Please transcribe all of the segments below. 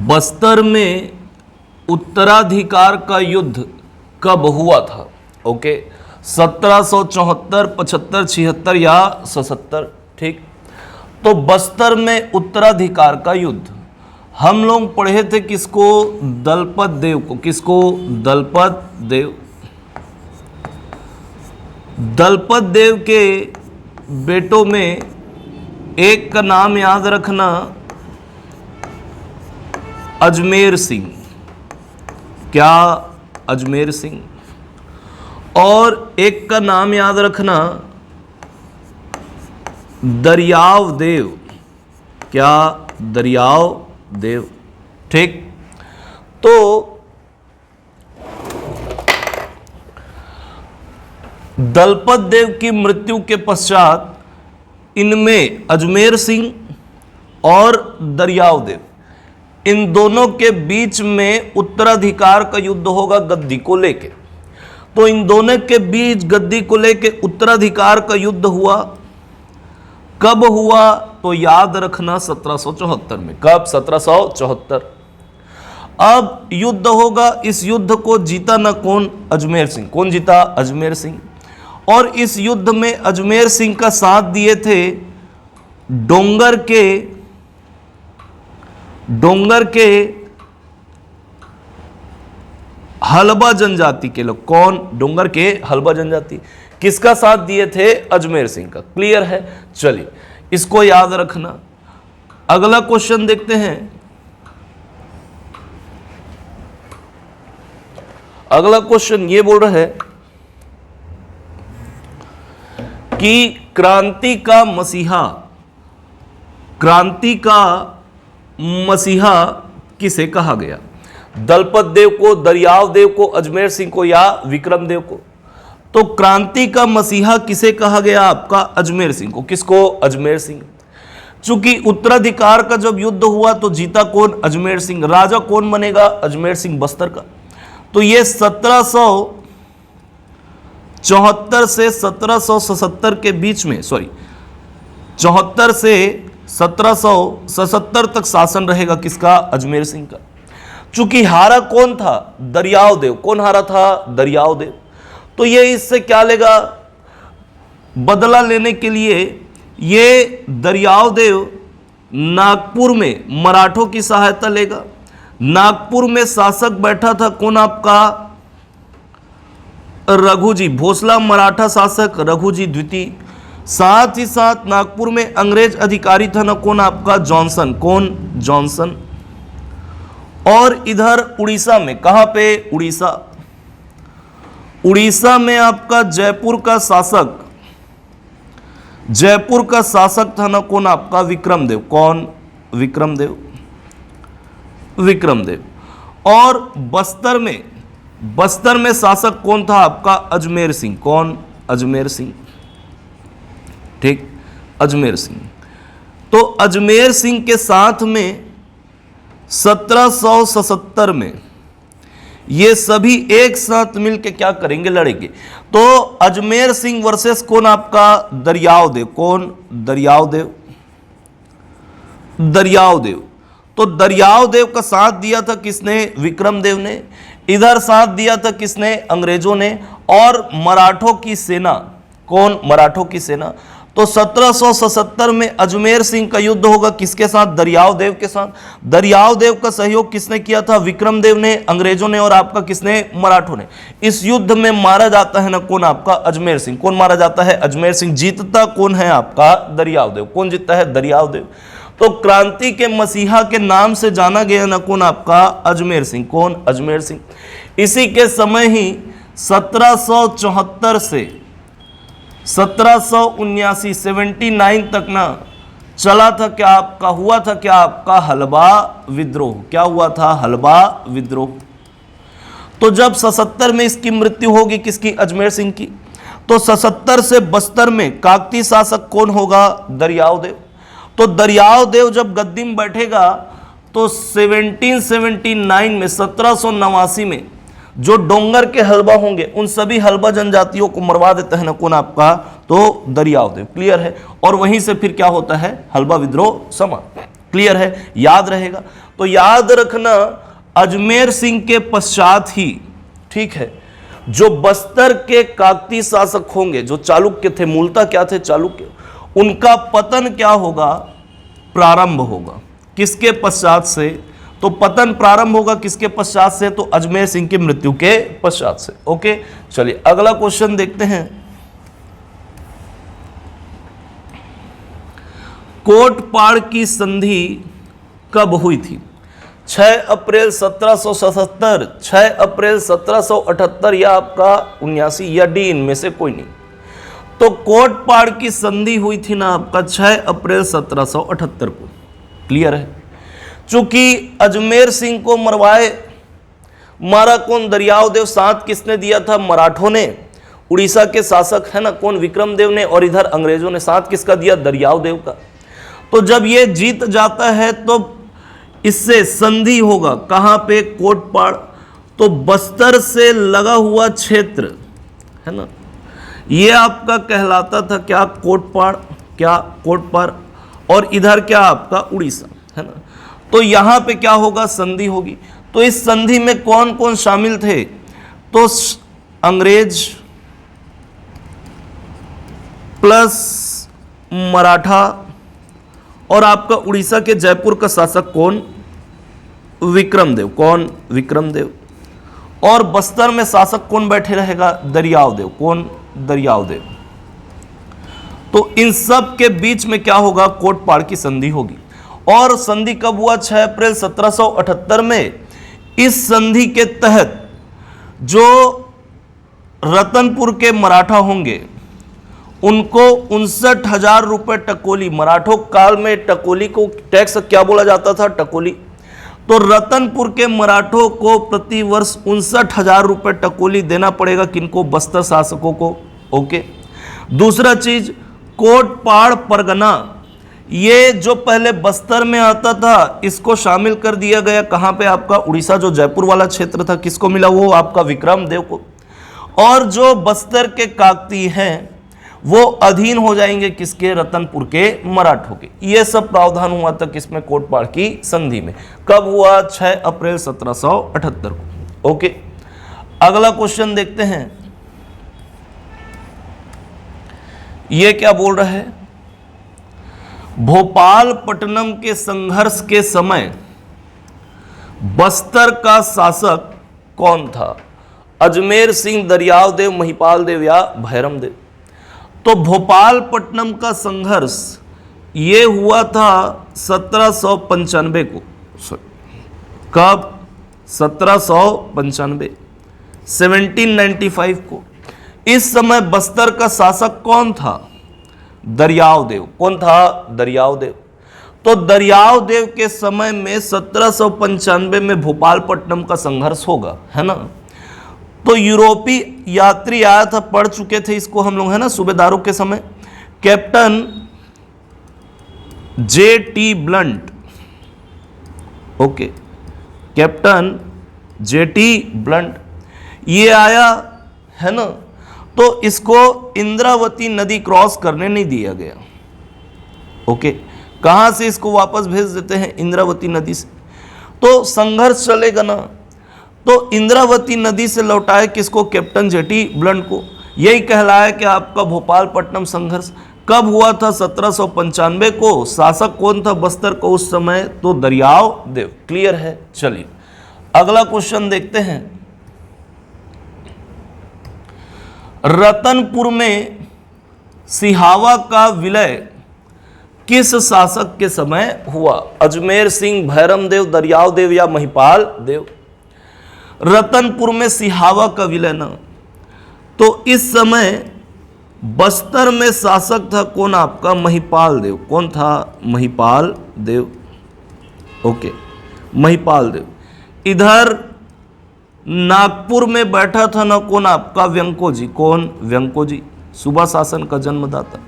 बस्तर में उत्तराधिकार का युद्ध कब हुआ था? ओके, 1774, 75, 76 या 77। ठीक, तो बस्तर में उत्तराधिकार का युद्ध हम लोग पढ़े थे किसको? दलपत देव को। किसको? दलपत देव। दलपत देव के बेटों में एक का नाम याद रखना, अजमेर सिंह। क्या? अजमेर सिंह। और एक का नाम याद रखना, दरियाव देव। क्या? दरियाव देव। ठीक, तो दलपत देव की मृत्यु के पश्चात इनमें अजमेर सिंह और दरियाव देव, इन दोनों के बीच में उत्तराधिकार का युद्ध होगा गद्दी को लेके। तो इन दोनों के बीच गद्दी को लेके उत्तराधिकार का युद्ध हुआ। कब हुआ? तो याद रखना 1774 में। कब? 1774। अब युद्ध होगा, इस युद्ध को जीता ना कौन? अजमेर सिंह। कौन जीता? अजमेर सिंह। और इस युद्ध में अजमेर सिंह का साथ दिए थे डोंगर के हलबा जनजाति के लोग। कौन? डोंगर के हलबा जनजाति। किसका साथ दिए थे? अजमेर सिंह का। क्लियर है? चलिए, इसको याद रखना। अगला क्वेश्चन देखते हैं। अगला क्वेश्चन ये बोल रहा है कि क्रांति का मसीहा किसे कहा गया? दलपत देव को, दरियाव देव को, अजमेर सिंह को या विक्रम देव को? तो क्रांति का मसीहा किसे कहा गया आपका? अजमेर सिंह को। किसको? अजमेर सिंह। चूंकि उत्तराधिकार का जब युद्ध हुआ तो जीता कौन? अजमेर सिंह। राजा कौन बनेगा? अजमेर सिंह बस्तर का। तो ये 1774 से 1777 के बीच में, 74 से 1777 तक शासन रहेगा किसका? अजमेर सिंह का। चूंकि हारा कौन था? दरियाव देव। कौन हारा था? दरियाव देव। तो ये इससे क्या लेगा? बदला लेने के लिए ये दरियाव देव नागपुर में मराठों की सहायता लेगा। नागपुर में शासक बैठा था कौन आपका? रघुजी भोसला, मराठा शासक रघुजी द्वितीय। साथ ही साथ नागपुर में अंग्रेज अधिकारी था ना कौन आपका? जॉनसन। कौन? जॉनसन। और इधर उड़ीसा में, कहां पे? उड़ीसा। उड़ीसा में आपका जयपुर का शासक था ना कौन आपका? विक्रम देव। कौन? विक्रम देव। और बस्तर में शासक कौन था आपका? अजमेर सिंह। कौन? अजमेर सिंह। ठीक, अजमेर सिंह। तो अजमेर सिंह के साथ में 1777 में ये सभी एक साथ मिलके क्या करेंगे? लड़ेंगे। तो अजमेर सिंह वर्सेस कौन आपका? दरियाव देव। कौन? दरियाव देव। तो दरियाव देव का साथ दिया था किसने? विक्रम देव ने। इधर साथ दिया था किसने? अंग्रेजों ने। और मराठों की सेना। कौन? मराठों की सेना। तो 1777 में अजमेर सिंह का युद्ध होगा किसके साथ? दरियाव देव के साथ। दरियाव देव का सहयोग किसने किया था? विक्रम देव ने, अंग्रेजों ने, और आपका किसने? मराठों ने। इस युद्ध में मारा जाता है ना कौन आपका? अजमेर सिंह। कौन मारा जाता है? अजमेर सिंह। जीतता कौन है आपका? दरियाव देव। कौन जीतता है? दरियाव देव। तो क्रांति के मसीहा के नाम से जाना गया ना कौन आपका? अजमेर सिंह। कौन? अजमेर सिंह। इसी के समय ही 1774 से 1779 79 तक ना चला था क्या आपका? हुआ था क्या आपका? हलबा विद्रोह। क्या हुआ था? हलबा विद्रोह। तो जब 77 में इसकी मृत्यु होगी किसकी? अजमेर सिंह की। तो 77 से बस्तर में काकती शासक कौन होगा? दरियाव देव। तो दरियाव देव जब गद्दी में बैठेगा तो 1779 में 1789 में जो डोंगर के हलबा होंगे उन सभी हलबा जनजातियों को मरवा देता है ना कौन आपका? तो दरियाव देव। क्लियर है? और वहीं से फिर क्या होता है? हलबा विद्रोह समाप्त। क्लियर है? याद रहेगा। तो याद रखना अजमेर सिंह के पश्चात ही, ठीक है, जो बस्तर के काकती शासक होंगे, जो चालुक्य थे, मूलतः क्या थे चालुक्य, उनका पतन क्या होगा, प्रारंभ होगा। किसके पश्चात से, तो पतन प्रारंभ होगा किसके पश्चात से, तो अजमेर सिंह की मृत्यु के पश्चात से। ओके, चलिए अगला क्वेश्चन देखते हैं। कोटपाड़ की संधि कब हुई थी? 6 अप्रैल 1777, 6 अप्रैल 1778 या आपका 79 या डी, इनमें से कोई नहीं। तो कोटपाड़ की संधि हुई थी ना आपका 6 अप्रैल 1778 को। क्लियर है? चूंकि अजमेर सिंह को मारा कौन, दरियाव देव। साथ किसने दिया था? मराठों ने। उड़ीसा के शासक है ना कौन, विक्रम देव ने। और इधर अंग्रेजों ने साथ किसका दिया? दरियाव देव का। तो जब ये जीत जाता है तो इससे संधि होगा कहां पे? कोटपाड़। तो बस्तर से लगा हुआ क्षेत्र है ना, ये आपका कहलाता था क्या? कोटपाड़। क्या? कोटपाड़। और इधर क्या आपका? उड़ीसा, है ना। तो यहां पे क्या होगा? संधि होगी। तो इस संधि में कौन कौन शामिल थे? तो अंग्रेज प्लस मराठा और आपका उड़ीसा के जयपुर का शासक कौन? विक्रमदेव। कौन? विक्रमदेव। और बस्तर में शासक कौन बैठे रहेगा? दरियाव देव। कौन? दरियाव देव। तो इन सब के बीच में क्या होगा? कोटपाड़ की संधि होगी। और संधि कब हुआ? 6 अप्रैल 1778 में। इस संधि के तहत जो रतनपुर के मराठा होंगे उनको 59,000 रुपए टकोली, मराठों काल में टकोली को टैक्स क्या बोला जाता था? टकोली। तो रतनपुर के मराठों को प्रति वर्ष 59,000 रुपए टकोली देना पड़ेगा। किनको? बस्तर शासकों को। ओके। दूसरा चीज, कोटपाड़ परगना, ये जो पहले बस्तर में आता था इसको शामिल कर दिया गया कहां पे? आपका उड़ीसा, जो जयपुर वाला क्षेत्र था। किसको मिला? वो आपका विक्रमदेव को। और जो बस्तर के काकती हैं वो अधीन हो जाएंगे किसके? रतनपुर के मराठों के। ये सब प्रावधान हुआ था किसमें? कोटपाड़ की संधि में। कब हुआ? 6 अप्रैल 1778 को। ओके, अगला क्वेश्चन देखते हैं। ये क्या बोल रहा है? भोपालपट्टनम के संघर्ष के समय बस्तर का शासक कौन था? अजमेर सिंह, दरियाव देव, महिपाल देव या भैरम देव? तो भोपालपट्टनम का संघर्ष ये हुआ था 1795 को। कब? 1795, 1795 को। इस समय बस्तर का शासक कौन था? दरियाव देव। कौन था? दरियाव देव। तो दरियाव देव के समय में 1795 में भोपालपट्टनम का संघर्ष होगा, है ना। तो यूरोपीय यात्री आया था, पढ़ चुके थे इसको हम लोग, है ना, सूबेदारों के समय। Captain J.T. Blunt. Okay, captain J.T. Blunt ये आया, है ना। तो इसको इंद्रावती नदी क्रॉस करने नहीं दिया गया। ओके, कहां से इसको वापस भेज देते हैं? इंद्रावती नदी से। तो संघर्ष चलेगा ना, तो इंद्रावती नदी से लौटाए किसको? Captain J.T. ब्लंट को। यही कहलाया कि आपका भोपालपट्टनम संघर्ष कब हुआ था? 1795 को। शासक कौन था बस्तर को उस समय? तो दरियाव देव। क्लियर है? चलिए अगला क्वेश्चन देखते हैं। रतनपुर में सिहावा का विलय किस शासक के समय हुआ? अजमेर सिंह, भैरम देव, दरियाव देव या महिपाल देव? रतनपुर में सिहावा का विलय ना, तो इस समय बस्तर में शासक था कौन? आपका महिपाल देव। कौन था? महिपाल देव। ओके, महिपाल देव। इधर नागपुर में बैठा था ना कौन? आपका व्यंको जी। कौन? व्यंको जी, सूबा शासन का जन्मदाता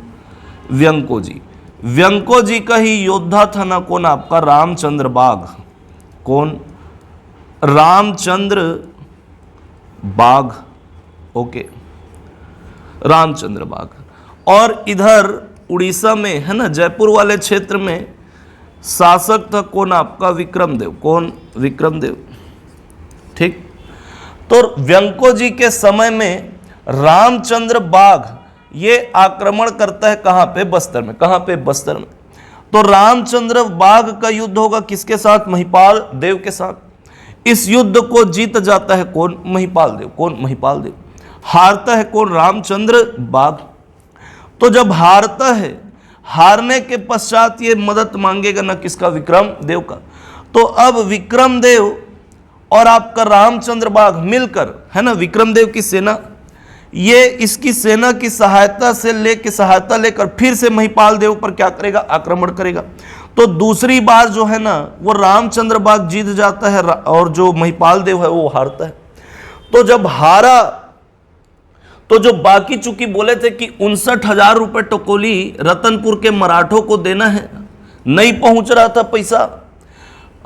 व्यंको जी। व्यंको जी का ही योद्धा था ना कौन? आपका रामचंद्र बाघ। कौन? रामचंद्र बाघ। ओके, रामचंद्र बाघ। और इधर उड़ीसा में, है ना, जयपुर वाले क्षेत्र में शासक था कौन आपका? विक्रमदेव। कौन? विक्रमदेव। ठीक। तो व्यंको जी के समय में रामचंद्र बाघ ये आक्रमण करता है कहां पे? बस्तर में। कहां पे? बस्तर में। तो रामचंद्र बाघ का युद्ध होगा किसके साथ? महिपाल देव के साथ। इस युद्ध को जीत जाता है कौन? महिपाल देव। कौन? महिपाल देव। हारता है कौन? रामचंद्र बाघ। तो जब हारता है, हारने के पश्चात ये मदद मांगेगा ना किसका? विक्रम देव का। तो अब विक्रम देव और आपका रामचंद्र बाघ मिलकर, है ना, विक्रम देव की सेना, ये इसकी सेना की सहायता लेकर फिर से महिपाल देव पर क्या करेगा? आक्रमण करेगा। तो दूसरी बार जो है ना वो रामचंद्र बाघ जीत जाता है और जो महिपाल देव है वो हारता है। तो जब हारा तो जो बाकी चूंकि बोले थे कि 59,000 रुपए टकोली रतनपुर के मराठों को देना है, नहीं पहुंच रहा था पैसा।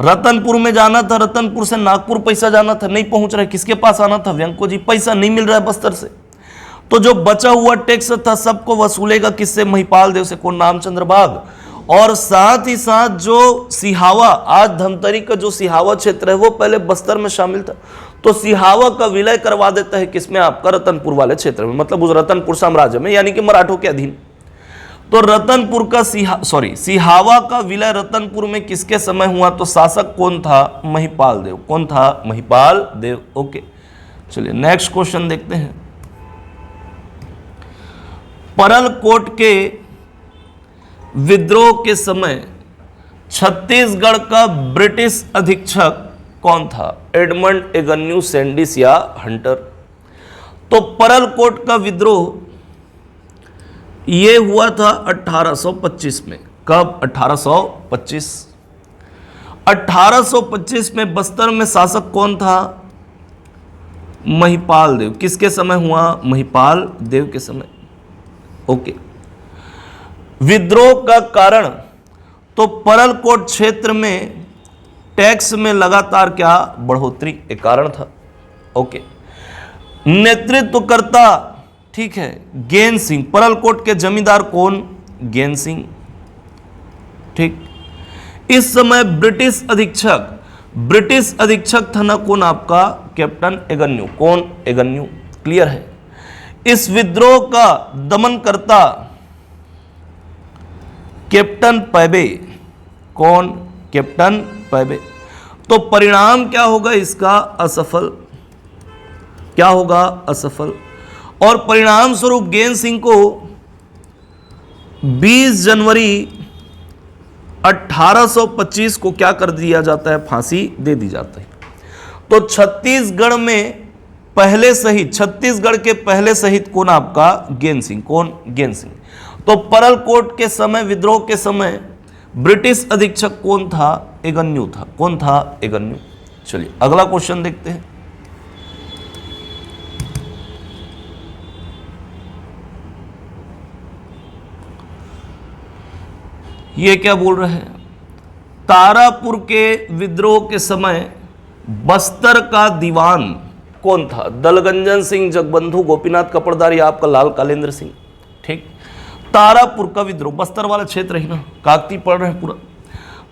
रतनपुर में जाना था, रतनपुर से नागपुर पैसा जाना था, नहीं पहुंच रहा है। किसके पास आना था? व्यंको जी। पैसा नहीं मिल रहा है बस्तर से। तो जो बचा हुआ टैक्स था सबको वसूलेगा किससे? महिपाल देव से। कौन? रामचंद्र बाघ। और साथ ही साथ जो सिहावा, आज धमतरी का जो सिहावा क्षेत्र है वो पहले बस्तर में शामिल था, तो सिहावा का विलय करवा देता है किसमें? आपका रतनपुर वाले क्षेत्र में, मतलब उस रतनपुर साम्राज्य में, यानी कि मराठों के अधीन। तो रतनपुर का सिहावा का विलय रतनपुर में किसके समय हुआ? तो शासक कौन था? महिपाल देव। कौन था? महिपाल देव। ओके, चलिए नेक्स्ट क्वेश्चन देखते हैं। परलकोट के विद्रोह के समय छत्तीसगढ़ का ब्रिटिश अधीक्षक कौन था? एडमंड एगन्यू, सैंडिस या हंटर। तो परलकोट का विद्रोह ये हुआ था 1825 में। कब? 1825। 1825 में बस्तर में शासक कौन था? महिपाल देव। किसके समय हुआ? महिपाल देव के समय। ओके। विद्रोह का कारण तो परलकोट क्षेत्र में टैक्स में लगातार क्या? बढ़ोतरी एक कारण था। ओके। नेतृत्वकर्ता, ठीक है, गेन सिंह। परलकोट के जमींदार कौन? गेन सिंह। ठीक। इस समय ब्रिटिश अधीक्षक था ना कौन? आपका कैप्टन एगन्यू। कौन? एगन्यू। क्लियर है। इस विद्रोह का दमन करता कैप्टन पैबे। कौन? कैप्टन पैबे। तो परिणाम क्या होगा इसका? असफल। क्या होगा? असफल। और परिणाम स्वरूप गेन सिंह को 20 जनवरी 1825 को क्या कर दिया जाता है? फांसी दे दी जाती है। तो छत्तीसगढ़ के पहले शहीद कौन? आपका गेन सिंह। कौन? गेन सिंह। तो परलकोट के समय, विद्रोह के समय ब्रिटिश अधीक्षक कौन था? एगन्यू था। कौन था? एगन्यू। चलिए अगला क्वेश्चन देखते हैं। ये क्या बोल रहे हैं? तारापुर के विद्रोह के समय बस्तर का दीवान कौन था? दलगंजन सिंह, जगबंधु, गोपीनाथ कपड़दार या आपका लाल कालेंद्र सिंह। ठीक। तारापुर का विद्रोह, बस्तर वाला क्षेत्र ही ना, काकती पड़ रहे हैं पूरा।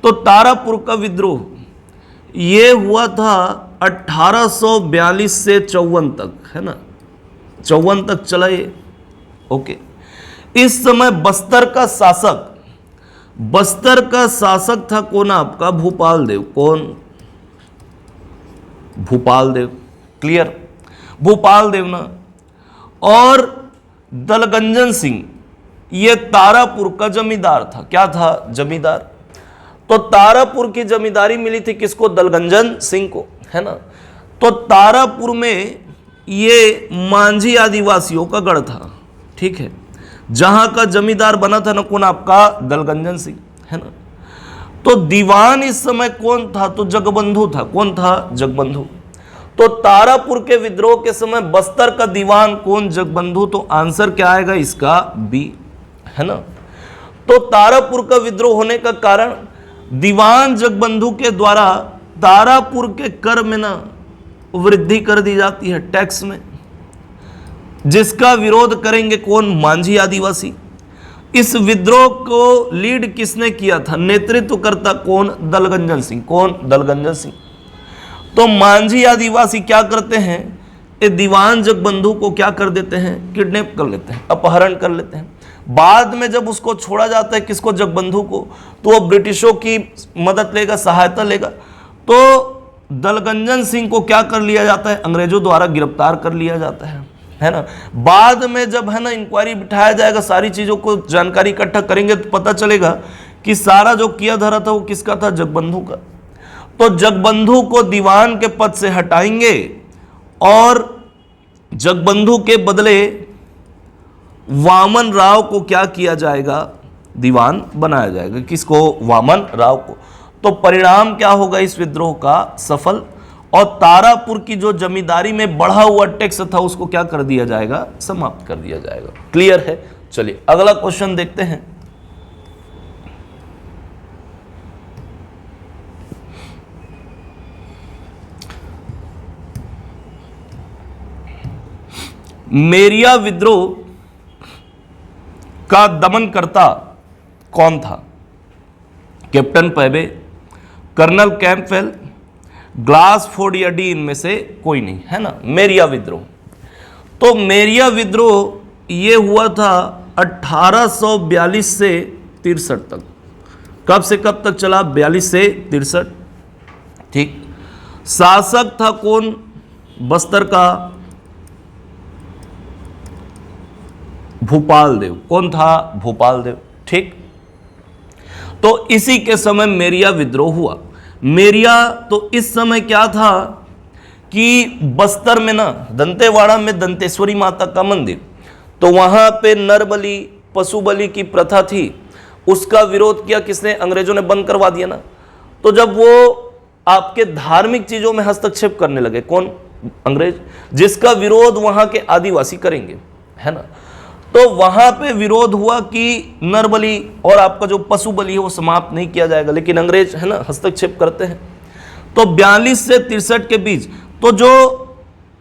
तो तारापुर का विद्रोह ये हुआ था 1842 से 54 तक, है ना, 54 तक चला ये। ओके। इस समय बस्तर का शासक था कौन? आपका भूपाल देव। कौन? भूपाल देव। क्लियर? भूपाल देव ना। और दलगंजन सिंह ये तारापुर का जमींदार था। क्या था? जमींदार। तो तारापुर की जमींदारी मिली थी किसको? दलगंजन सिंह को, है ना। तो तारापुर में ये मांझी आदिवासियों का गढ़ था। ठीक है। जहां का जमींदार बना था ना कौन? आपका दलगंजन सिंह, है ना। तो दीवान इस समय कौन था? तो जगबंधु था। कौन था? जगबंधु। तो तारापुर के विद्रोह के समय बस्तर का दीवान कौन? जगबंधु। तो आंसर क्या आएगा इसका? बी, है ना। तो तारापुर का विद्रोह होने का कारण दीवान जगबंधु के द्वारा तारापुर के कर में ना वृद्धि कर दी जाती है, टैक्स में, जिसका विरोध करेंगे कौन? मांझी आदिवासी। इस विद्रोह को लीड किसने किया था, नेतृत्व करता कौन, दलगंजन सिंह। कौन, दलगंजन सिंह। तो मांझी आदिवासी क्या करते हैं, ये दीवान जगबंधु को क्या कर देते हैं, किडनैप कर लेते हैं, अपहरण कर लेते हैं। बाद में जब उसको छोड़ा जाता है, किसको, जगबंधु को, तो वो ब्रिटिशों की मदद लेगा, सहायता लेगा। तो दलगंजन सिंह को क्या कर लिया जाता है, अंग्रेजों द्वारा गिरफ्तार कर लिया जाता है ना। बाद में जब है ना इंक्वायरी बिठाया जाएगा, सारी चीजों को जानकारी इकट्ठा करेंगे तो पता चलेगा कि सारा जो किया धरा था वो किसका था, जगबंधु का। तो जगबंधु को दीवान के पद से हटाएंगे और जगबंधु के बदले वामन राव को क्या किया जाएगा, दीवान बनाया जाएगा। किसको, वामन राव को। तो परिणाम क्या होगा इस विद्रोह का, सफल। और तारापुर की जो जमींदारी में बढ़ा हुआ टैक्स था उसको क्या कर दिया जाएगा, समाप्त कर दिया जाएगा। क्लियर है। चलिए अगला क्वेश्चन देखते हैं। मेरिया विद्रोह का दमनकर्ता कौन था, कैप्टन पैबे, कर्नल कैंपवेल, ग्लासफोर्ड या डी, इनमें से कोई नहीं, है ना। मेरिया विद्रोह, तो मेरिया विद्रोह ये हुआ था 1842 से 63 तक। कब से कब तक चला, 42 से 63, ठीक। शासक था कौन, बस्तर का भूपाल देव। कौन था, भूपाल देव, ठीक। तो इसी के समय मेरिया विद्रोह हुआ। मेरिया तो इस समय क्या था कि बस्तर में ना, दंतेवाड़ा में दंतेश्वरी माता का मंदिर, तो वहां पे नर बलि, पशु बलि की प्रथा थी। उसका विरोध किया किसने, अंग्रेजों ने बंद करवा दिया ना। तो जब वो आपके धार्मिक चीजों में हस्तक्षेप करने लगे, कौन, अंग्रेज, जिसका विरोध वहां के आदिवासी करेंगे, है ना। तो वहां पे विरोध हुआ कि नर बलि और आपका जो पशु बलि है वो समाप्त नहीं किया जाएगा, लेकिन अंग्रेज है ना हस्तक्षेप करते हैं। तो 42 से 63 के बीच, तो जो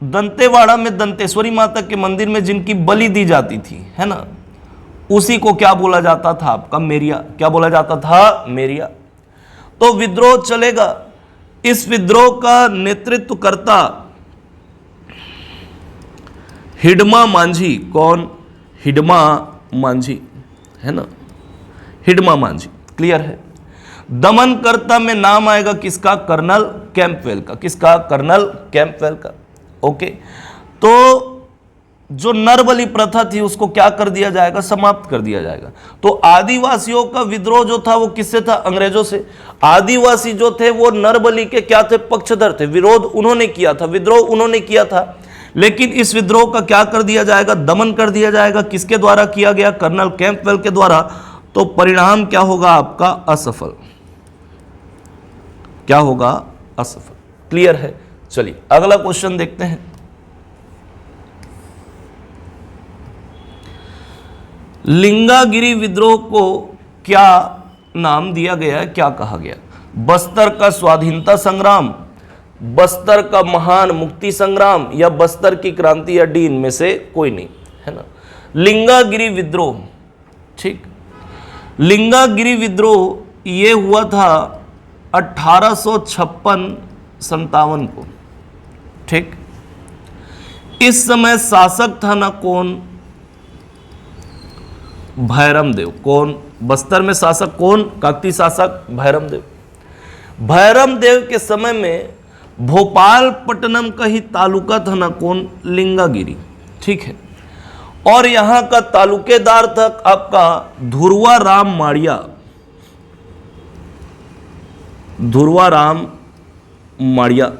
दंतेवाड़ा में दंतेश्वरी माता के मंदिर में जिनकी बलि दी जाती थी, है ना, उसी को क्या बोला जाता था, आपका मेरिया। क्या बोला जाता था, मेरिया। तो विद्रोह चलेगा। इस विद्रोह का नेतृत्व करता हिडमा मांझी। कौन, हिडमा मांझी, है ना, हिडमा मांझी। क्लियर है। दमनकर्ता में नाम आएगा किसका, कर्नल कैंपवेल का। किसका, कर्नल कैंपवेल का। ओके। तो जो नरबली प्रथा थी उसको क्या कर दिया जाएगा, समाप्त कर दिया जाएगा। तो आदिवासियों का विद्रोह जो था वो किससे था, अंग्रेजों से। आदिवासी जो थे वो नरबली के क्या थे, पक्षधर थे। विरोध उन्होंने किया था, विद्रोह उन्होंने किया था, लेकिन इस विद्रोह का क्या कर दिया जाएगा, दमन कर दिया जाएगा। किसके द्वारा किया गया, कर्नल कैंपवेल के द्वारा। तो परिणाम क्या होगा आपका, असफल। क्या होगा, असफल। क्लियर है। चलिए अगला क्वेश्चन देखते हैं। लिंगागिरी विद्रोह को क्या नाम दिया गया है, क्या कहा गया, बस्तर का स्वाधीनता संग्राम, बस्तर का महान मुक्ति संग्राम, या बस्तर की क्रांति, या डी, इनमें से कोई नहीं, है ना। लिंगागिरी विद्रोह, ठीक। लिंगागिरी विद्रोह ये हुआ था 1856-57 को, ठीक। इस समय शासक था ना कौन, भैरम देव। कौन, बस्तर में शासक कौन, काकती शासक भैरम देव। भैरम देव के समय में भोपालपट्टनम का ही तालुका था ना कौन, लिंगागिरी, ठीक है। और यहां का तालुकेदार था आपका धुरवा राम माड़िया। धुरवा राम माड़िया,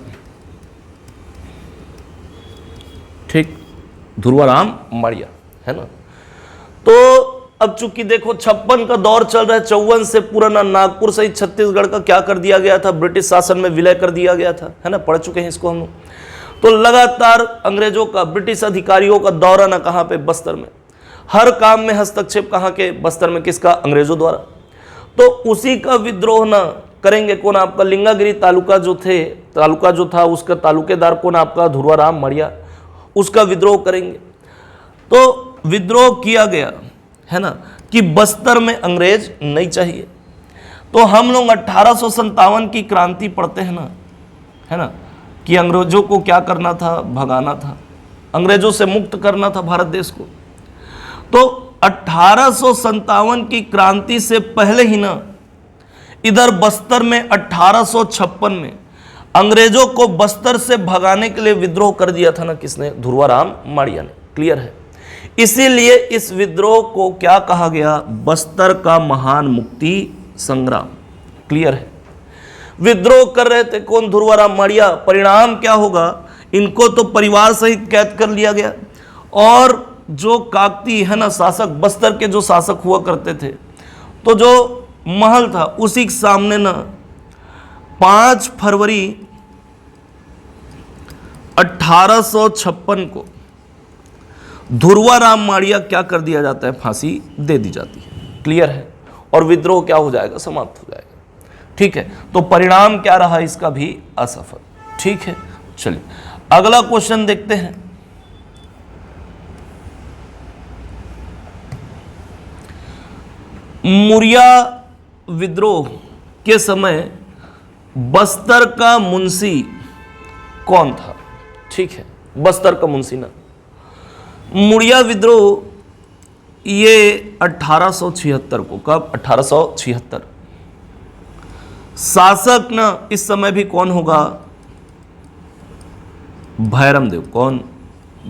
ठीक, धुरवा राम माड़िया, है ना। तो अब चूंकि देखो 56 का दौर चल रहा है, 54 से पुराना नागपुर सहित छत्तीसगढ़ का क्या कर दिया गया था, ब्रिटिश शासन में विलय कर दिया गया था, है ना, पढ़ चुके हैं इसको हम। तो लगातार अंग्रेजों का, ब्रिटिश अधिकारियों का दौरा ना कहां पे, बस्तर में। हर काम में हस्तक्षेप कहां के, बस्तर में। किसका, अंग्रेजों द्वारा। तो उसी का विद्रोह ना करेंगे कौन, आपका लिंगागिरी तालुका जो था उसका तालुकेदार कौन, आपका धुरवा राम माड़िया। उसका विद्रोह करेंगे। तो विद्रोह किया गया, है ना। कि बस्तर में अंग्रेज नहीं चाहिए। तो हम लोग 1857 की क्रांति पढ़ते हैं ना, है ना, कि अंग्रेजों को क्या करना था, भगाना था, अंग्रेजों से मुक्त करना था भारत देश को। तो 1857 की क्रांति से पहले ही ना इधर बस्तर में 1856 में अंग्रेजों को बस्तर से भगाने के लिए विद्रोह कर दिया था ना, किसने, ध्रुवाराम माड़िया ने। क्लियर है। इसीलिए इस विद्रोह को क्या कहा गया, बस्तर का महान मुक्ति संग्राम। क्लियर है। विद्रोह कर रहे थे कौन, ध्रुवाराम माड़िया। परिणाम क्या होगा, इनको तो परिवार सहित कैद कर लिया गया, और जो काकती है ना शासक, बस्तर के जो शासक हुआ करते थे, तो जो महल था उसी के सामने ना 5 फरवरी 1856 को ध्रुवाराम माड़िया क्या कर दिया जाता है, फांसी दे दी जाती है। क्लियर है। और विद्रोह क्या हो जाएगा, समाप्त हो जाएगा। ठीक है। तो परिणाम क्या रहा इसका भी, असफल। ठीक है। चलिए अगला क्वेश्चन देखते हैं। मुरिया विद्रोह के समय बस्तर का मुंशी कौन था। ठीक है, बस्तर का मुंशी ना। मुरिया विद्रोह ये 1876 को, कब, 1876। शासक ना इस समय भी कौन होगा, भैरम देव। कौन,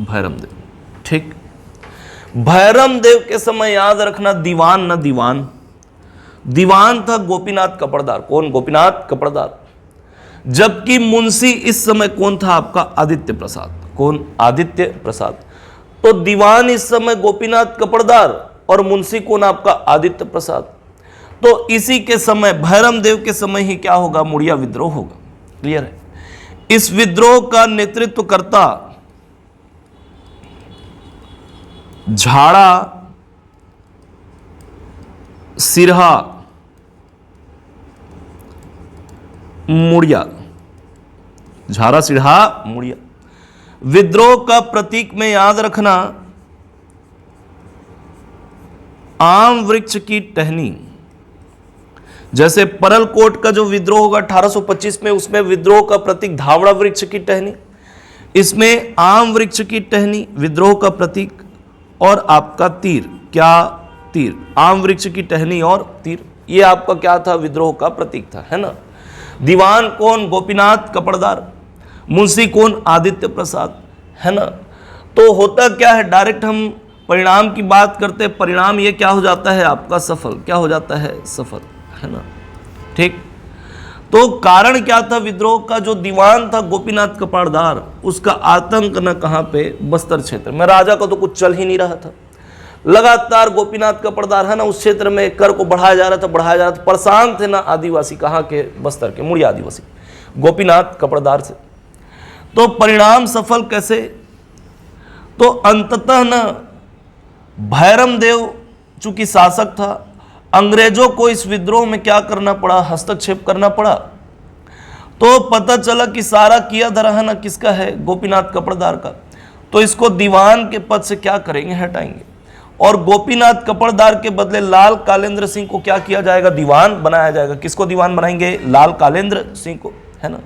भैरम देव। ठीक। भैरम देव के समय याद रखना दीवान ना, दीवान था गोपीनाथ कपड़दार। कौन, गोपीनाथ कपड़दार। जबकि मुंशी इस समय कौन था आपका, आदित्य प्रसाद। कौन, आदित्य प्रसाद। तो दीवान इस समय गोपीनाथ कपड़दार और मुंशी कौन आपका, आदित्य प्रसाद। तो इसी के समय, भैरम देव के समय ही क्या होगा, मुड़िया विद्रोह होगा। क्लियर है। इस विद्रोह का नेतृत्व करता झाड़ा सिरहा मुड़िया, झाड़ा सिरहा मुड़िया। विद्रोह का प्रतीक में याद रखना आम वृक्ष की टहनी। जैसे परलकोट का जो विद्रोह होगा 1825 में, उसमें विद्रोह का प्रतीक धावड़ा वृक्ष की टहनी, इसमें आम वृक्ष की टहनी विद्रोह का प्रतीक, और आपका तीर, क्या, तीर, आम वृक्ष की टहनी और तीर, ये आपका क्या था, विद्रोह का प्रतीक था, है ना। दीवान कौन, गोपीनाथ कपड़दार। मुंशी कौन, आदित्य प्रसाद, है ना। तो होता क्या है, डायरेक्ट हम परिणाम की बात करते, परिणाम ये क्या हो जाता है आपका, सफल। क्या हो जाता है, सफल, है ना। ठीक। तो कारण क्या था विद्रोह का, जो दीवान था गोपीनाथ कपड़दार, उसका आतंक न कहां पे, बस्तर क्षेत्र में। राजा का तो कुछ चल ही नहीं रहा था, लगातार गोपीनाथ कपड़दार है ना उस क्षेत्र में कर को बढ़ाया जा रहा था, परेशान थे ना आदिवासी, कहाँ के, बस्तर के मुड़िया आदिवासी, गोपीनाथ कपड़दार से। तो परिणाम सफल कैसे, तो अंततः न भैरम देव चूंकि शासक था, अंग्रेजों को इस विद्रोह में क्या करना पड़ा, हस्तक्षेप करना पड़ा। तो पता चला कि सारा किया धरा है ना किसका है, गोपीनाथ कपड़दार का। तो इसको दीवान के पद से क्या करेंगे, हटाएंगे, और गोपीनाथ कपड़दार के बदले लाल कालेंद्र सिंह को क्या किया जाएगा, दीवान बनाया जाएगा। किसको दीवान बनाएंगे, लाल कालेंद्र सिंह को, है ना।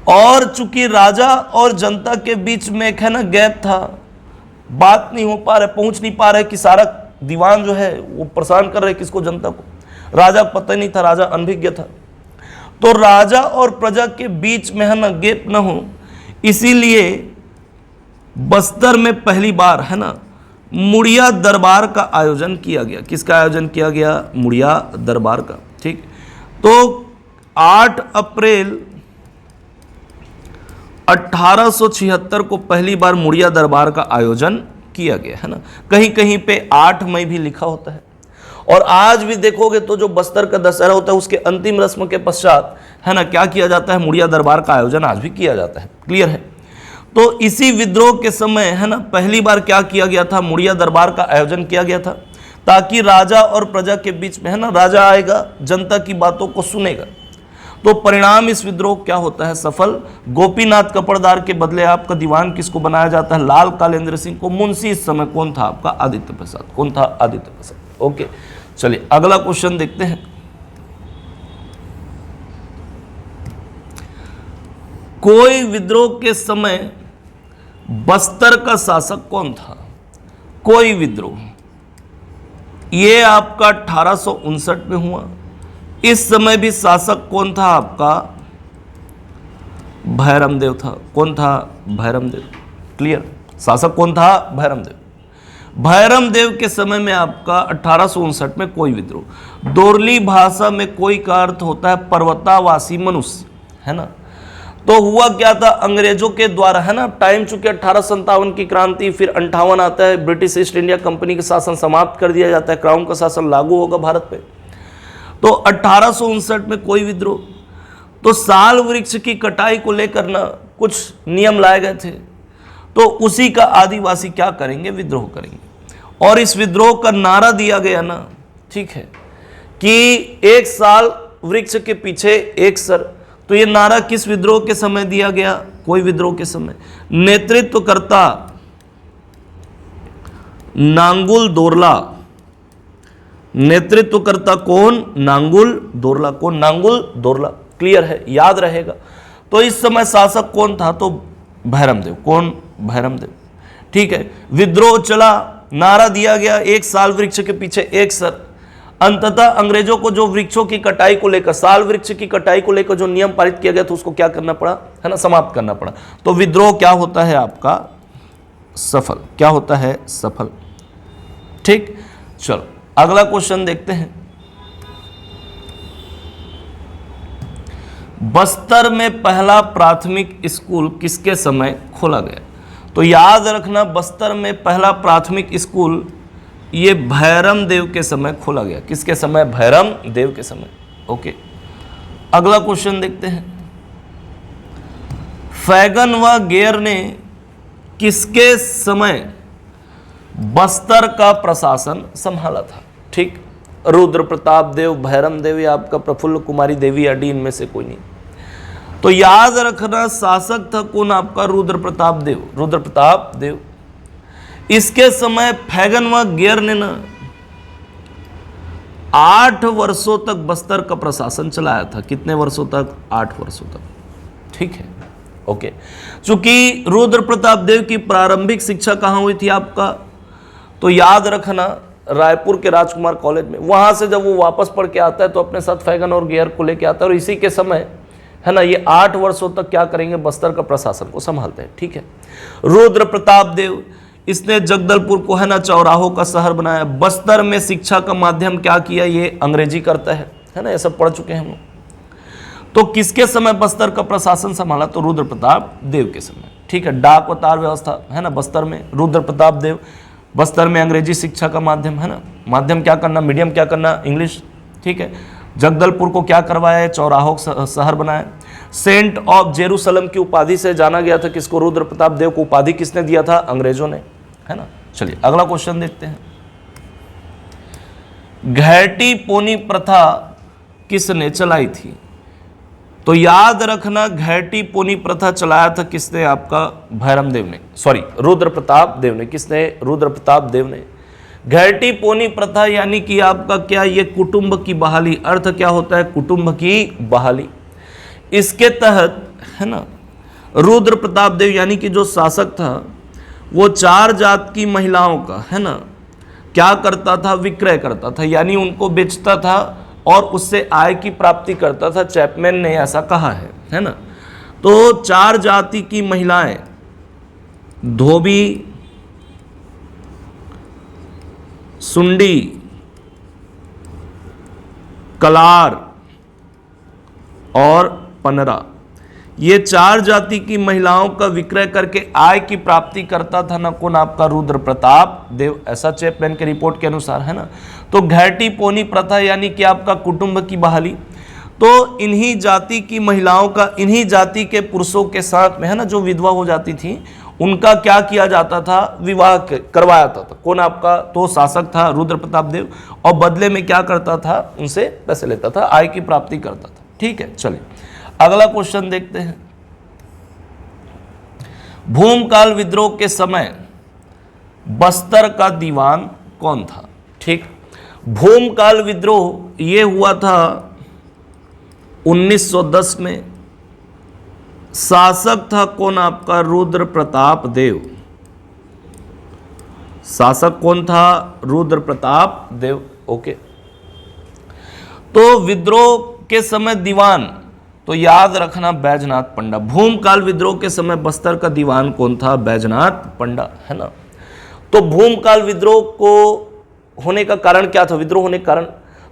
और चूंकि राजा और जनता के बीच में एक है ना गैप था, बात नहीं हो पा रहे, पहुंच नहीं पा रहे, कि सारा दीवान जो है वो परेशान कर रहे किसको, जनता को। राजा को पता नहीं था, राजा अनभिज्ञ था। तो राजा और प्रजा के बीच में है ना गैप ना हो, इसीलिए बस्तर में पहली बार है ना मुड़िया दरबार का आयोजन किया गया। किसका आयोजन किया गया, मुड़िया दरबार का। ठीक। तो 8 अप्रैल 1876 को पहली बार मुड़िया दरबार का आयोजन किया गया, है ना। कहीं कहीं पे 8 मई भी लिखा होता है। और आज भी देखोगे तो जो बस्तर का दशहरा होता है उसके अंतिम रस्म के पश्चात है ना क्या किया जाता है, मुड़िया दरबार का आयोजन आज भी किया जाता है। क्लियर है। तो इसी विद्रोह के समय है ना पहली बार क्या किया गया था, मुड़िया दरबार का आयोजन किया गया था, ताकि राजा और प्रजा के बीच में है ना, राजा आएगा, जनता की बातों को सुनेगा। तो परिणाम इस विद्रोह क्या होता है, सफल। गोपीनाथ कपड़दार के बदले आपका दीवान किसको बनाया जाता है, लाल कालेंद्र सिंह को। मुंशी इस समय कौन था आपका, आदित्य प्रसाद। कौन था, आदित्य प्रसाद। ओके, चलिए अगला क्वेश्चन देखते हैं। कोई विद्रोह के समय बस्तर का शासक कौन था? कोई विद्रोह, ये आपका 1859 में हुआ। इस समय भी शासक कौन था आपका? भैरमदेव था। कौन था? भैरमदेव। क्लियर? शासक कौन था? भैरमदेव। भैरमदेव के समय में आपका 1859 में कोई विद्रोह। दोरली भाषा में कोई का अर्थ होता है पर्वतावासी मनुष्य, है ना। तो हुआ क्या था, अंग्रेजों के द्वारा, है ना, टाइम चूंकि 1857 की क्रांति, फिर 58 आता है, ब्रिटिश ईस्ट इंडिया कंपनी का शासन समाप्त कर दिया जाता है, क्राउन का शासन लागू होगा भारत पे। तो 1859 में कोई विद्रोह, तो साल वृक्ष की कटाई को लेकर ना कुछ नियम लाए गए थे, तो उसी का आदिवासी क्या करेंगे? विद्रोह करेंगे। और इस विद्रोह का नारा दिया गया ना, ठीक है, कि एक साल वृक्ष के पीछे एक सर। तो ये नारा किस विद्रोह के समय दिया गया? कोई विद्रोह के समय। नेतृत्वकर्ता नांगुल दोरला। नेतृत्वकर्ता कौन? नांगुल दोरला। कौन? नांगुल दोरला। क्लियर है, याद रहेगा। तो इस समय शासक कौन था? तो भैरमदेव। कौन? भैरमदेव। ठीक है, विद्रोह चला, नारा दिया गया एक साल वृक्ष के पीछे एक सर। अंततः अंग्रेजों को जो वृक्षों की कटाई को लेकर, साल वृक्ष की कटाई को लेकर जो नियम पारित किया गया था, उसको क्या करना पड़ा, है ना, समाप्त करना पड़ा। तो विद्रोह क्या होता है आपका? सफल। क्या होता है? सफल। ठीक, चलो अगला क्वेश्चन देखते हैं। बस्तर में पहला प्राथमिक स्कूल किसके समय खोला गया? तो याद रखना, बस्तर में पहला प्राथमिक स्कूल ये भैरमदेव के समय खोला गया। किसके समय? भैरमदेव के समय। ओके, अगला क्वेश्चन देखते हैं। फैगन व गेयर ने किसके समय बस्तर का प्रशासन संभाला था? ठीक, रुद्र प्रताप देव, भैरमदेव या आपका प्रफुल्ल कुमारी देवी आदि, इनमें से कोई नहीं। तो याद रखना, शासक था कौन आपका? रुद्र प्रताप देव। रुद्र प्रताप देव। इसके समय फैगन व गेयर ने ना 8 वर्षों तक बस्तर का प्रशासन चलाया था। कितने वर्षों तक? 8 वर्षों तक। ठीक है, ओके। चूंकि रुद्र प्रताप देव की प्रारंभिक शिक्षा कहां हुई थी आपका? तो याद रखना, रायपुर के राजकुमार कॉलेज में। वहां से जब वो वापस पढ़ के आता है तो अपने साथ फैगन और गेयर को लेके आता है, और इसी के समय, है ना, ये 8 वर्षों तक क्या करेंगे? बस्तर का प्रशासन को संभालते हैं। ठीक है, रुद्र प्रताप देव, इसने जगदलपुर को, है ना, चौराहों का शहर बनाया। बस्तर में शिक्षा का माध्यम क्या किया? ये अंग्रेजी करता है ना, ये सब पढ़ चुके हैं हम लोग। तो किसके समय बस्तर का प्रशासन संभाला? तो रुद्र प्रताप देव के समय। ठीक है, डाक वतार व्यवस्था, है ना, बस्तर में रुद्र प्रताप देव। बस्तर में अंग्रेजी शिक्षा का माध्यम, है ना, माध्यम क्या करना? मीडियम क्या करना? इंग्लिश। ठीक है, जगदलपुर को क्या करवाया? चौराहों शहर बनाया। सेंट ऑफ जेरूसलम की उपाधि से जाना गया था किसको? रुद्र प्रताप देव को। उपाधि किसने दिया था? अंग्रेजों ने, है ना। चलिए अगला क्वेश्चन देखते हैं। घैटी पोनी प्रथा किसने चलाई थी? तो याद रखना, घैटी पोनी प्रथा चलाया था किसने? आपका भैरमदेव ने, सॉरी रुद्र प्रताप देव ने। किसने? रुद्र प्रताप देव ने। घैटी पोनी प्रथा यानी कि आपका क्या? ये कुटुंब की बहाली। अर्थ क्या होता है? कुटुंब की बहाली। इसके तहत, है ना, रुद्र प्रताप देव यानी कि जो शासक था, वो 4 जात की महिलाओं का, है ना, क्या करता था? विक्रय करता था, यानी उनको बेचता था और उससे आय की प्राप्ति करता था। चैपमैन ने ऐसा कहा है ना। तो 4 जाति की महिलाएं, धोबी, सुंडी, कलार और पनरा, ये 4 जाति की महिलाओं का विक्रय करके आय की प्राप्ति करता था ना कौन? आपका रुद्र प्रताप देव। ऐसा चैपमैन के रिपोर्ट के अनुसार, है ना। तो घैटी पोनी प्रथा यानी कि आपका कुटुंब की बहाली। तो इन्हीं जाति की महिलाओं का, इन्हीं जाति के पुरुषों के साथ में, है ना, जो विधवा हो जाती थी, उनका क्या किया जाता था? विवाह करवाया जाता था। कौन आपका? तो शासक था रुद्र प्रताप देव, और बदले में क्या करता था? उनसे पैसे लेता था, आय की प्राप्ति करता था। ठीक है, चलिए अगला क्वेश्चन देखते हैं। भूमकाल विद्रोह के समय बस्तर का दीवान कौन था? ठीक, भूमकाल विद्रोह ये हुआ था 1910 में। शासक था कौन आपका? रुद्र प्रताप देव। शासक कौन था? रुद्र प्रताप देव। ओके, तो विद्रोह के समय दीवान, तो याद रखना बैजनाथ पंडा। भूमकाल विद्रोह के समय बस्तर का दीवान कौन था? बैजनाथ पंडा, है ना। तो भूमकाल विद्रोह को होने का कारण क्या था? विद्रोह होने का कारण,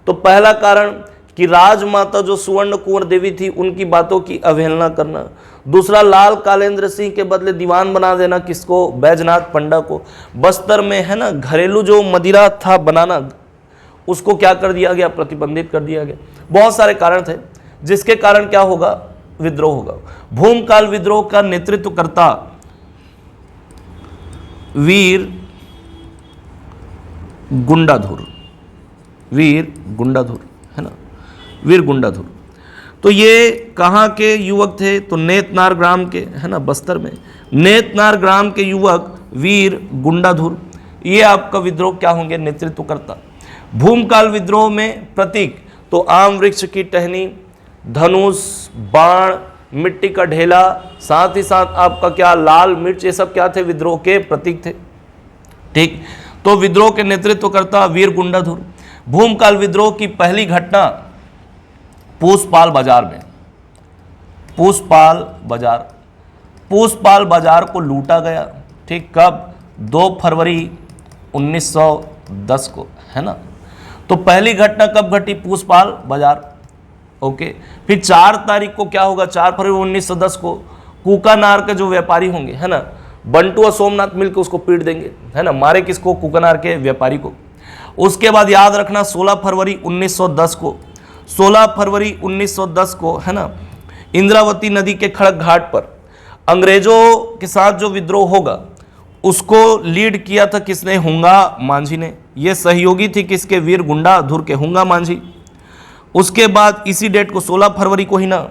तो पहला कारण कि राजमाता जो सुवर्ण कुंवर देवी थी उनकी बातों की अवहेलना करना। दूसरा, लाल कालेंद्र सिंह के बदले दीवान बना देना किसको? बैजनाथ पंडा को। बस्तर में, है ना, घरेलू जो मदिरा था बनाना, उसको क्या कर दिया गया? प्रतिबंधित कर दिया गया। बहुत सारे कारण थे जिसके कारण क्या होगा? विद्रोह होगा। भूमकाल विद्रोह का नेतृत्व करता वीर गुंडाधुर, वीर गुंडाधुर, है ना, वीर गुंडाधुर। तो ये कहाँ के युवक थे? तो नेतनार ग्राम के, है ना, बस्तर में नेतनार ग्राम के युवक वीर गुंडाधुर, ये आपका विद्रोह क्या होंगे? नेतृत्व करता। भूमकाल विद्रोह में प्रतीक, तो आम वृक्ष की टहनी, धनुष, बाण, मिट्टी का ढेला, साथ ही साथ आपका क्या? लाल मिर्च, ये सब क्या थे? विद्रोह के प्रतीक थे। ठीक, तो विद्रोह के नेतृत्व करता वीर गुंडाधुर। भूमकाल विद्रोह की पहली घटना पूसपाल बाजार में, पूसपाल बाजार, पूसपाल बाजार को लूटा गया। ठीक, कब? 2 फरवरी 1910 को, है ना। तो पहली घटना कब घटी? पूसपाल बाजार। ओके, फिर 4 तारीख को क्या होगा? 4 फरवरी 1910 को कुकानार के जो व्यापारी होंगे, है ना, बंटू और सोमनाथ मिलकर उसको पीट देंगे, है ना, मारे किसको? कुकानार के व्यापारी को। उसके बाद याद रखना 16 फरवरी 1910 को, 16 फरवरी 1910 को, है ना, इंद्रावती नदी के खड़क घाट पर अंग्रेजों के साथ जो विद्रोह होगा उसको लीड किया था किसने? हुंगा मांझी ने। ये सहयोगी थी किसके? वीर गुंडाधुर के, हुंगा मांझी। उसके बाद इसी डेट को 16 फरवरी को ही ना,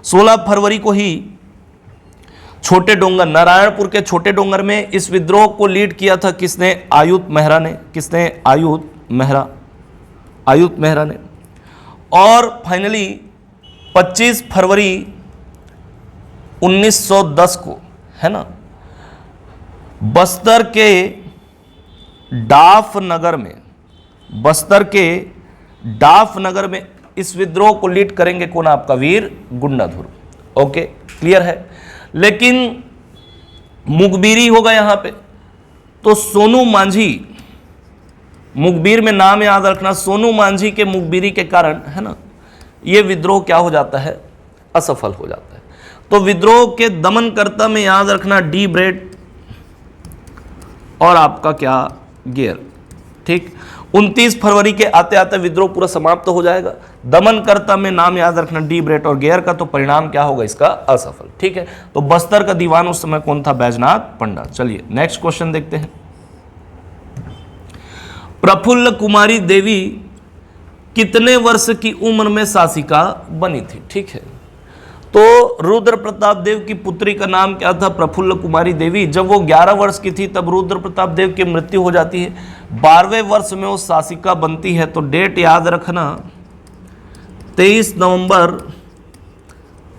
16 फरवरी को ही छोटे डोंगर, नारायणपुर के छोटे डोंगर में इस विद्रोह को लीड किया था किसने? आयुध मेहरा ने। किसने? आयुध मेहरा, आयुध मेहरा ने। और फाइनली 25 फरवरी 1910 को, है ना, बस्तर के डाफ नगर में, बस्तर के डाफ नगर में इस विद्रोह को लीड करेंगे कौन? आपका वीर गुंडाधुर। ओके, क्लियर है। लेकिन मुखबिरी होगा यहां पे, तो सोनू मांझी, मुखबिर में नाम याद रखना, सोनू मांझी के मुखबिरी के कारण, है ना, यह विद्रोह क्या हो जाता है? असफल हो जाता है। तो विद्रोह के दमनकर्ता में याद रखना डी ब्रेड और आपका क्या? गेयर। ठीक, 29 फरवरी के आते आते विद्रोह पूरा समाप्त हो जाएगा। दमनकर्ता में नाम याद रखना डी ब्रेट और गेयर का, तो परिणाम क्या होगा इसका? असफल। ठीक है, तो बस्तर का दीवान उस समय कौन था? बैजनाथ पंडा। चलिए नेक्स्ट क्वेश्चन देखते हैं। प्रफुल्ल कुमारी देवी कितने वर्ष की उम्र में शासिका बनी थी? ठीक है, तो रुद्र प्रताप देव की पुत्री का नाम क्या था? प्रफुल्ल कुमारी देवी। जब वो 11 वर्ष की थी तब रुद्र प्रताप देव की मृत्यु हो जाती है। 12वें वर्ष में वो शासिका बनती है। तो डेट याद रखना 23 नवंबर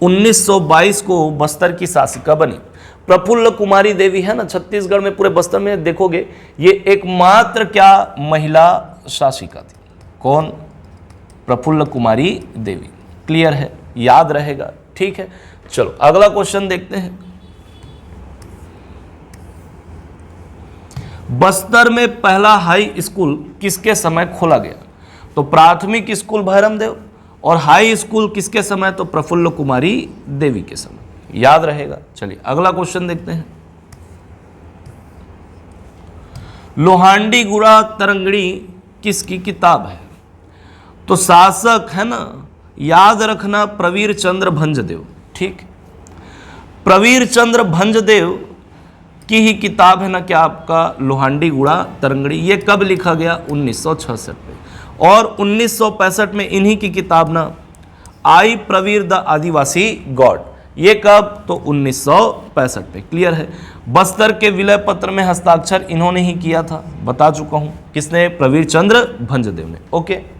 1922 को बस्तर की शासिका बनी। प्रफुल्ल कुमारी देवी, है ना, छत्तीसगढ़ में पूरे बस्तर में देखोगे ये एकमात्र क्या महिला शासिका थी। कौन? प्रफुल्ल कुमारी देवी। क्लियर है, याद रहेगा। ठीक है, चलो अगला क्वेश्चन देखते हैं। बस्तर में पहला हाई स्कूल किसके समय खोला गया? तो प्राथमिक स्कूल भैरमदेव और हाई स्कूल किसके समय? तो प्रफुल्ल कुमारी देवी के समय। याद रहेगा। चलिए अगला क्वेश्चन देखते हैं। लोहांडी गुड़ा तरंगड़ी किसकी किताब है? तो शासक, है ना, याद रखना प्रवीर चंद्र भंजदेव। ठीक, प्रवीर चंद्र भंजदेव की ही किताब है ना क्या आपका लोहांडी गुड़ा तरंगड़ी। ये कब लिखा गया? 1966 में। और 1965 में इन्हीं की किताब ना आई प्रवीर द आदिवासी गॉड, ये कब? तो 1965 पे। क्लियर है। बस्तर के विलय पत्र में हस्ताक्षर इन्होंने ही किया था, बता चुका हूं। किसने? प्रवीर चंद्र भंजदेव ने। ओके।